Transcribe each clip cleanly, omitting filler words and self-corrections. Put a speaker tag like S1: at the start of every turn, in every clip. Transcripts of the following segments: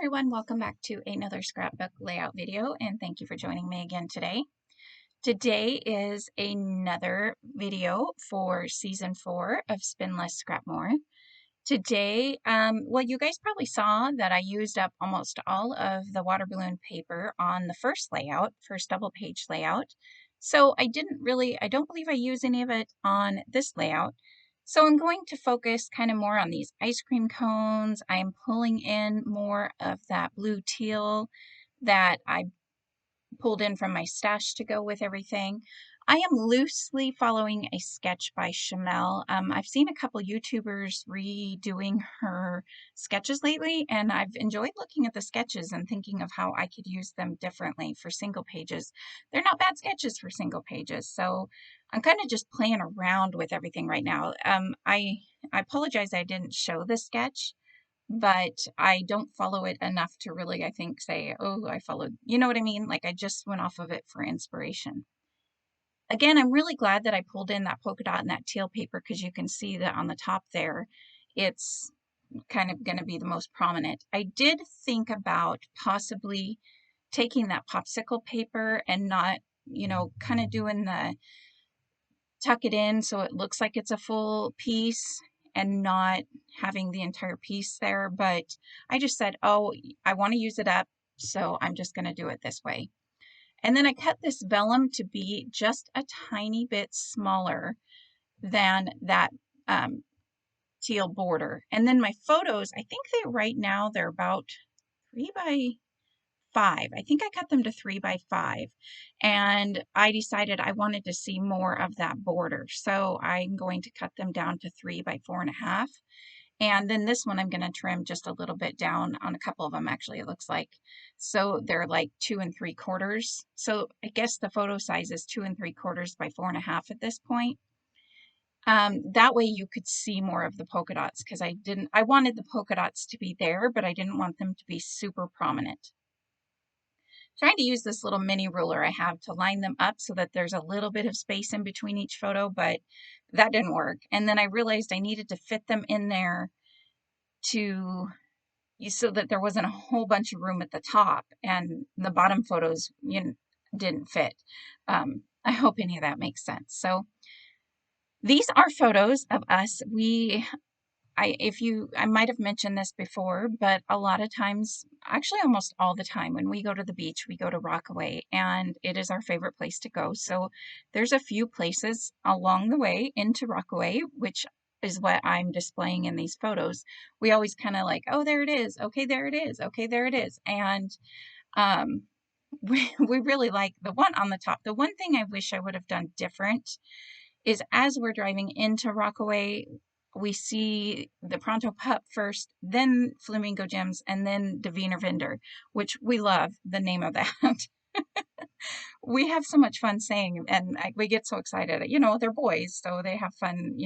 S1: everyone, welcome back to another scrapbook layout video, and thank you for joining me again today. Today is another video for season 4 of Spin Less, Scrap More. Today, well, you guys probably saw that I used up almost all of the water balloon paper on the first layout, first double page layout. So I don't believe I used any of it on this layout. So I'm going to focus kind of more on these ice cream cones. I'm pulling in more of that blue teal that I pulled in from my stash to go with everything. I am loosely following a sketch by Shamel. I've seen a couple YouTubers redoing her sketches lately, and I've enjoyed looking at the sketches and thinking of how I could use them differently for single pages. They're not bad sketches for single pages, so I'm kind of just playing around with everything right now. I apologize I didn't show the sketch, but I don't follow it enough to really, I think, say, oh, I followed, you know what I mean? Like I just went off of it for inspiration. Again, I'm really glad that I pulled in that polka dot and that teal paper because you can see that on the top there, it's kind of going to be the most prominent. I did think about possibly taking that popsicle paper and not, kind of doing the tuck it in so it looks like it's a full piece and not having the entire piece there, but I just said, oh, I want to use it up, so I'm just going to do it this way. And then I cut this vellum to be just a tiny bit smaller than that teal border. And then my photos, I think right now they're about 3 by 5. I think I cut them to 3 by 5, and I decided I wanted to see more of that border. So I'm going to cut them down to 3 by 4.5. And then this one I'm going to trim just a little bit down on a couple of them, actually, it looks like. So they're like 2 3/4. So I guess the photo size is 2 3/4 by 4.5 at this point. That way you could see more of the polka dots because I wanted the polka dots to be there, but I didn't want them to be super prominent. Trying to use this little mini ruler I have to line them up so that there's a little bit of space in between each photo, but that didn't work. And then I realized I needed to fit them in there so that there wasn't a whole bunch of room at the top, and the bottom photos didn't fit. I hope any of that makes sense. So these are photos of us. I might have mentioned this before, but a lot of times, actually almost all the time, when we go to the beach, we go to Rockaway, and it is our favorite place to go. So there's a few places along the way into Rockaway, which is what I'm displaying in these photos. We always kind of like, oh, there it is. Okay, there it is. Okay, there it is. And we really like the one on the top. The one thing I wish I would have done different is as we're driving into Rockaway, we see the Pronto Pup first, then Flamingo Gems, and then Diviner Vendor, which we love the name of that. We have so much fun saying, and we get so excited. They're boys, so they have fun,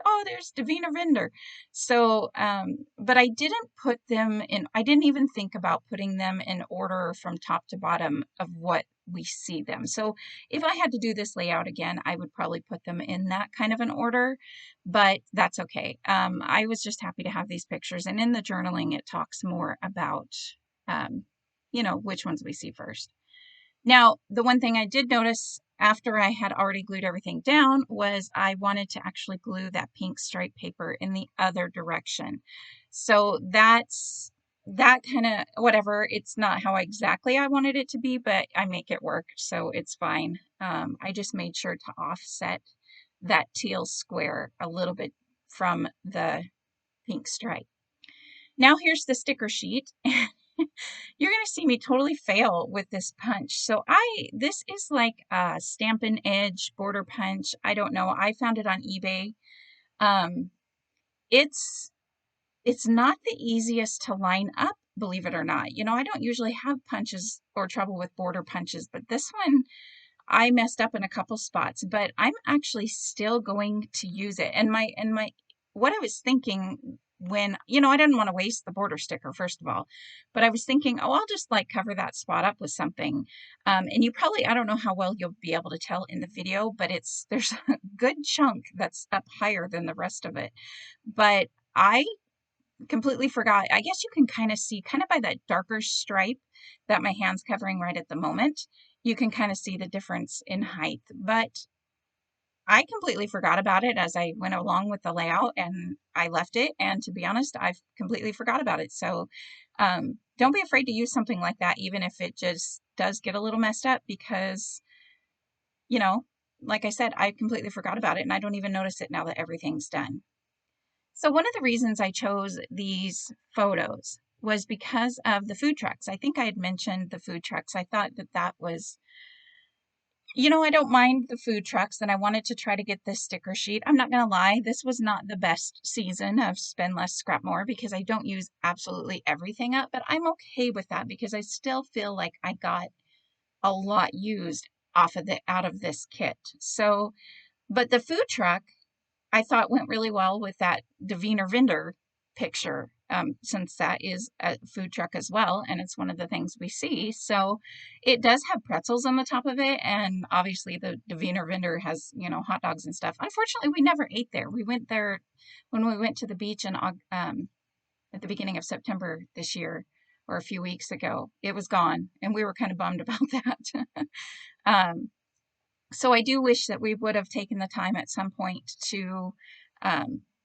S1: oh, there's Divina Vendor. So, but I didn't put them in, I didn't even think about putting them in order from top to bottom of what we see them. So if I had to do this layout again, I would probably put them in that kind of an order, but that's okay. I was just happy to have these pictures, and in the journaling, it talks more about, which ones we see first. Now, the one thing I did notice after I had already glued everything down was I wanted to actually glue that pink stripe paper in the other direction. So that kind of, whatever, it's not how exactly I wanted it to be, but I make it work, so it's fine. I just made sure to offset that teal square a little bit from the pink stripe. Now here's the sticker sheet. You're going to see me totally fail with this punch. So this is like a Stampin' Edge border punch. I don't know. I found it on eBay. It's not the easiest to line up, believe it or not. I don't usually have punches or trouble with border punches, but this one I messed up in a couple spots, but I'm actually still going to use it. And what I was thinking when, I didn't want to waste the border sticker, first of all, but I was thinking, oh, I'll just like cover that spot up with something. And I don't know how well you'll be able to tell in the video, but there's a good chunk that's up higher than the rest of it. But I completely forgot. I guess you can kind of see, kind of by that darker stripe that my hand's covering right at the moment, you can kind of see the difference in height. But I completely forgot about it as I went along with the layout, and I left it. And to be honest, I've completely forgot about it. So don't be afraid to use something like that, even if it just does get a little messed up, because, you know, like I said, I completely forgot about it and I don't even notice it now that everything's done. So one of the reasons I chose these photos was because of the food trucks. I think I had mentioned the food trucks. I thought that that was, I don't mind the food trucks, and I wanted to try to get this sticker sheet. I'm not going to lie, this was not the best season of Spend Less, Scrap More, because I don't use absolutely everything up, but I'm okay with that because I still feel like I got a lot used out of this kit. So, but the food truck I thought went really well with that Diviner Vendor picture, since that is a food truck as well, and it's one of the things we see. So it does have pretzels on the top of it, and obviously the Diviner Vendor has, hot dogs and stuff. Unfortunately, we never ate there. We went there when we went to the beach at the beginning of September this year, or a few weeks ago. It was gone, and we were kind of bummed about that. So I do wish that we would have taken the time at some point to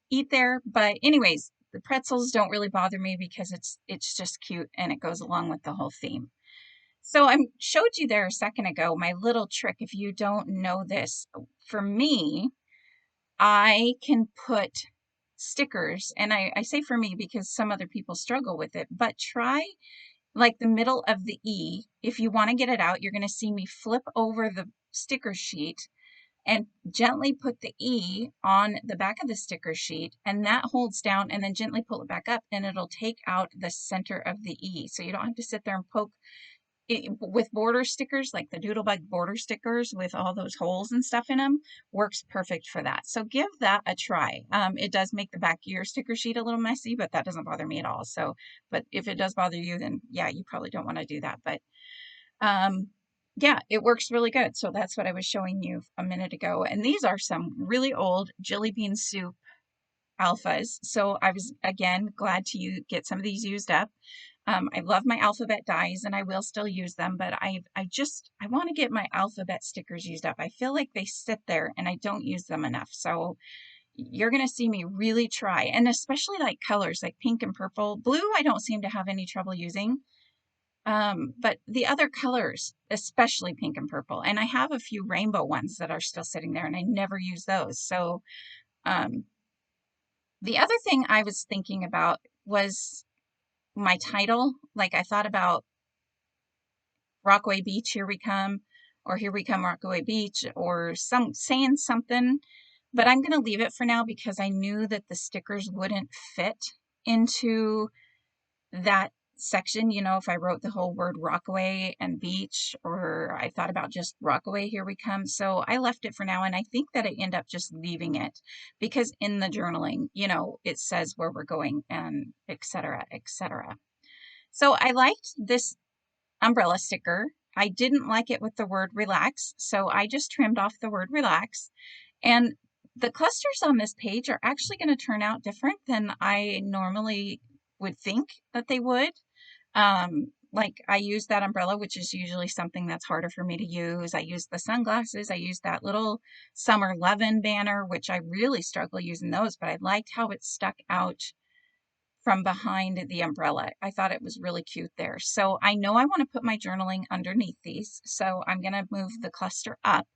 S1: eat there. But anyways, the pretzels don't really bother me because it's just cute and it goes along with the whole theme. So I showed you there a second ago my little trick. If you don't know this, for me, I can put stickers, and I say for me because some other people struggle with it, but try like the middle of the E. If you want to get it out, you're going to see me flip over the sticker sheet and gently put the E on the back of the sticker sheet, and that holds down, and then gently pull it back up and it'll take out the center of the E. So you don't have to sit there and poke it. With border stickers, like the Doodlebug border stickers with all those holes and stuff in them, works perfect for that. So give that a try. It does make the back of your sticker sheet a little messy, but that doesn't bother me at all. So, but if it does bother you, then yeah, you probably don't want to do that. But yeah, it works really good. So that's what I was showing you a minute ago. And these are some really old Jelly Bean Soup alphas. So I was, again, glad to get some of these used up. I love my alphabet dies and I will still use them, but I want to get my alphabet stickers used up. I feel like they sit there and I don't use them enough. So you're going to see me really try, and especially like colors like pink and purple. Blue, I don't seem to have any trouble using. But the other colors, especially pink and purple, and I have a few rainbow ones that are still sitting there and I never use those. So, the other thing I was thinking about was my title. Like I thought about Rockaway Beach, Here We Come, or Here We Come Rockaway Beach, or saying something, but I'm going to leave it for now because I knew that the stickers wouldn't fit into that section. If I wrote the whole word Rockaway and beach, or I thought about just Rockaway, Here We Come. So I left it for now, and I think that I end up just leaving it because in the journaling, it says where we're going and etc., etc. So I liked this umbrella sticker. I didn't like it with the word relax, so I just trimmed off the word relax. And the clusters on this page are actually going to turn out different than I normally would think that they would. Like I used that umbrella, which is usually something that's harder for me to use. I used the sunglasses. I used that little Summer Lovin' banner, which I really struggle using those, but I liked how it stuck out from behind the umbrella. I thought it was really cute there. So I know I want to put my journaling underneath these. So I'm going to move the cluster up.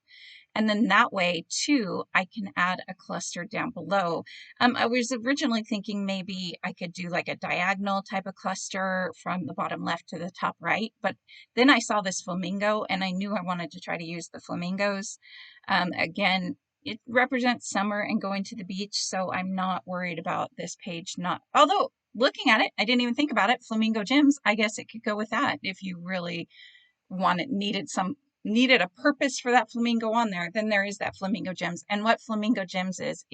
S1: And then that way too, I can add a cluster down below. I was originally thinking maybe I could do like a diagonal type of cluster from the bottom left to the top right. But then I saw this flamingo and I knew I wanted to try to use the flamingos. Again, it represents summer and going to the beach. So I'm not worried about this page although looking at it, I didn't even think about it. Flamingo gems, I guess it could go with that if you really needed a purpose for that flamingo on there, then there is that Flamingo Gems. And what Flamingo Gems is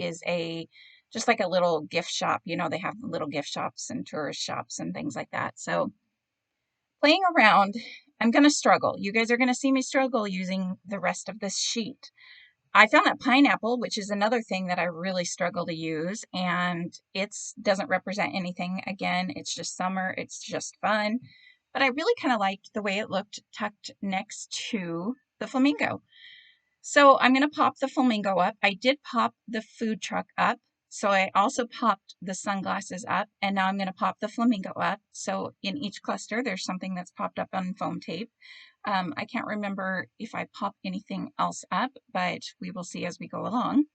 S1: just like a little gift shop. They have little gift shops and tourist shops and things like that. So playing around, I'm going to struggle. You guys are going to see me struggle using the rest of this sheet. I found that pineapple, which is another thing that I really struggle to use, and it doesn't represent anything. Again, it's just summer, it's just fun, but I really kind of liked the way it looked tucked next to the flamingo. So I'm going to pop the flamingo up. I did pop the food truck up, so I also popped the sunglasses up, and now I'm going to pop the flamingo up. So in each cluster, there's something that's popped up on foam tape. I can't remember if I pop anything else up, but we will see as we go along.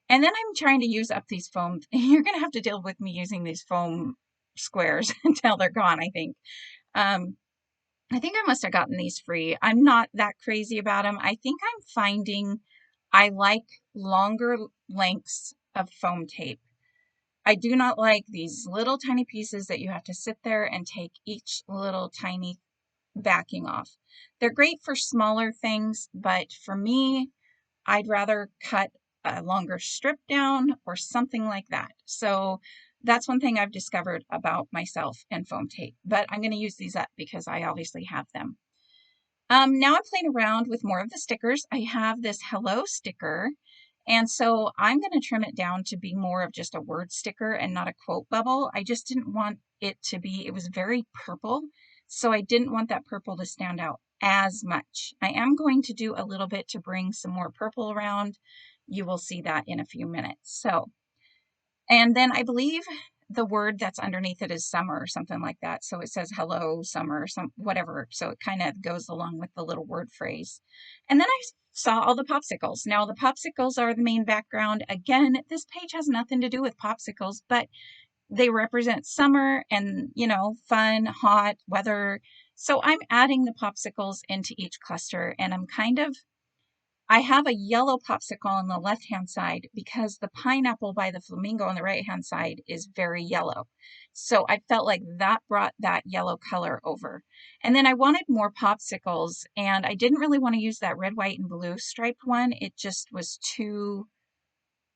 S1: And then I'm trying to use up these foam. You're going to have to deal with me using these foam squares until they're gone, I think. I think I must have gotten these free. I'm not that crazy about them. I think I'm finding I like longer lengths of foam tape. I do not like these little tiny pieces that you have to sit there and take each little tiny backing off. They're great for smaller things, but for me, I'd rather cut a longer strip down or something like that. So that's one thing I've discovered about myself and foam tape, but I'm going to use these up because I obviously have them. Now I'm playing around with more of the stickers. I have this hello sticker, and so I'm going to trim it down to be more of just a word sticker and not a quote bubble. I just didn't want it to be, it was very purple, so I didn't want that purple to stand out as much. I am going to do a little bit to bring some more purple around. You will see that in a few minutes. So, and then I believe the word that's underneath it is summer or something like that. So it says hello summer, whatever. So it kind of goes along with the little word phrase. And then I saw all the popsicles. Now the popsicles are the main background. Again, this page has nothing to do with popsicles, but they represent summer and, you know, fun, hot weather. So I'm adding the popsicles into each cluster, and I have a yellow popsicle on the left-hand side because the pineapple by the flamingo on the right-hand side is very yellow. So I felt like that brought that yellow color over. And then I wanted more popsicles, and I didn't really want to use that red, white, and blue striped one. It just was too,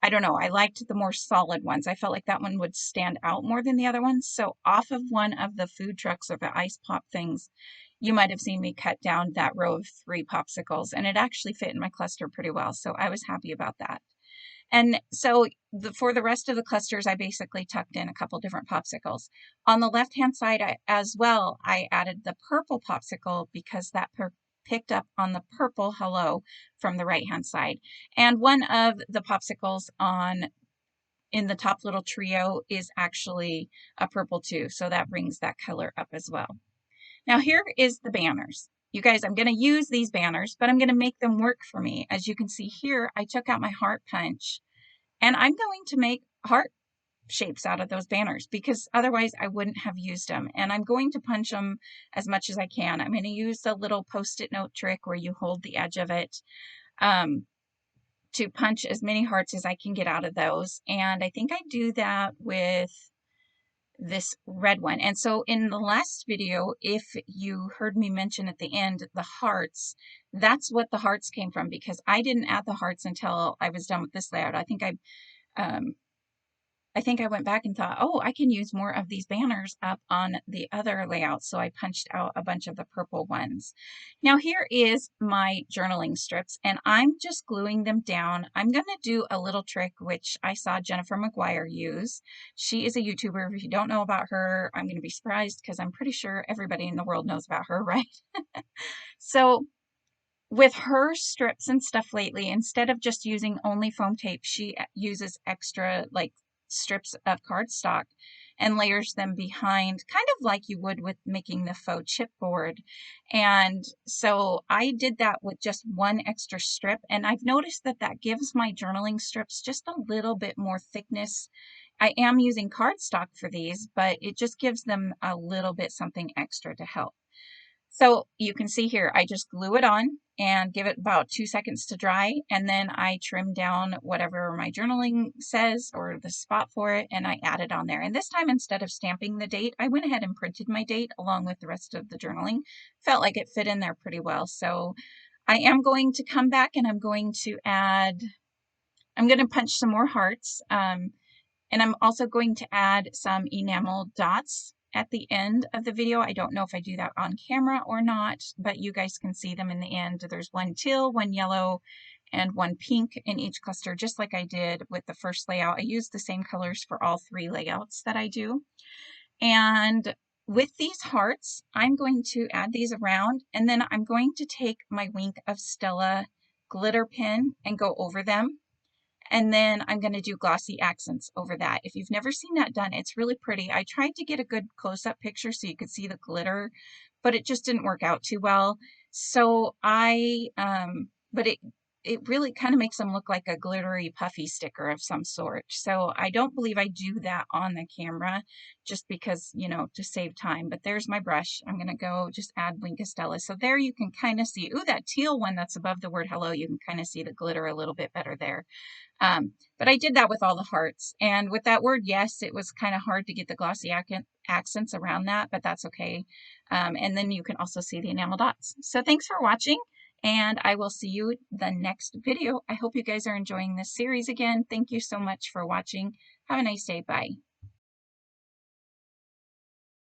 S1: I don't know, I liked the more solid ones. I felt like that one would stand out more than the other ones. So off of one of the food trucks or the ice pop things, you might have seen me cut down that row of 3 popsicles, and it actually fit in my cluster pretty well. So I was happy about that. And so for the rest of the clusters, I basically tucked in a couple different popsicles. On the left-hand side as well, I added the purple popsicle because that picked up on the purple hello from the right-hand side. And one of the popsicles in the top little trio is actually a purple too, so that brings that color up as well. Now here is the banners. You guys, I'm going to use these banners, but I'm going to make them work for me. As you can see here, I took out my heart punch, and I'm going to make heart shapes out of those banners because otherwise I wouldn't have used them. And I'm going to punch them as much as I can. I'm going to use the little post-it note trick where you hold the edge of it to punch as many hearts as I can get out of those. And I think I do that with this red one. And so in the last video, if you heard me mention at the end the hearts, that's what the hearts came from because I didn't add the hearts until I was done with this layout. I think I went back and thought, oh, I can use more of these banners up on the other layout. So I punched out a bunch of the purple ones. Now here is my journaling strips, and I'm just gluing them down. I'm going to do a little trick, which I saw Jennifer McGuire use. She is a YouTuber. If you don't know about her, I'm going to be surprised because I'm pretty sure everybody in the world knows about her, right? So with her strips and stuff lately, instead of just using only foam tape, she uses extra like strips of cardstock and layers them behind, kind of like you would with making the faux chipboard. And so I did that with just one extra strip, and I've noticed that that gives my journaling strips just a little bit more thickness. I am using cardstock for these, but it just gives them a little bit something extra to help. So you can see here, I just glue it on and give it about 2 seconds to dry. And then I trim down whatever my journaling says or the spot for it, and I add it on there. And this time, instead of stamping the date, I went ahead and printed my date along with the rest of the journaling. Felt like it fit in there pretty well. So I am going to come back and I'm going to punch some more hearts. And I'm also going to add some enamel dots at the end of the video. I don't know if I do that on camera or not, but you guys can see them in the end. There's one teal, one yellow, and one pink in each cluster, just like I did with the first layout. I use the same colors for all 3 layouts that I do. And with these hearts, I'm going to add these around, and then I'm going to take my Wink of Stella glitter pen and go over them. And then I'm going to do glossy accents over that. If you've never seen that done, it's really pretty. I tried to get a good close-up picture so you could see the glitter, but it just didn't work out too well. So but it really kind of makes them look like a glittery puffy sticker of some sort. So I don't believe I do that on the camera just because, you know, to save time. But there's my brush. I'm going to go just add Wink of Stella. So there you can kind of see, ooh, that teal one that's above the word hello, you can kind of see the glitter a little bit better there. But I did that with all the hearts. And with that word yes, it was kind of hard to get the glossy accents around that, but that's okay. And then you can also see the enamel dots. So thanks for watching, and I will see you the next video. I hope you guys are enjoying this series again. Thank you so much for watching. Have a nice day. Bye.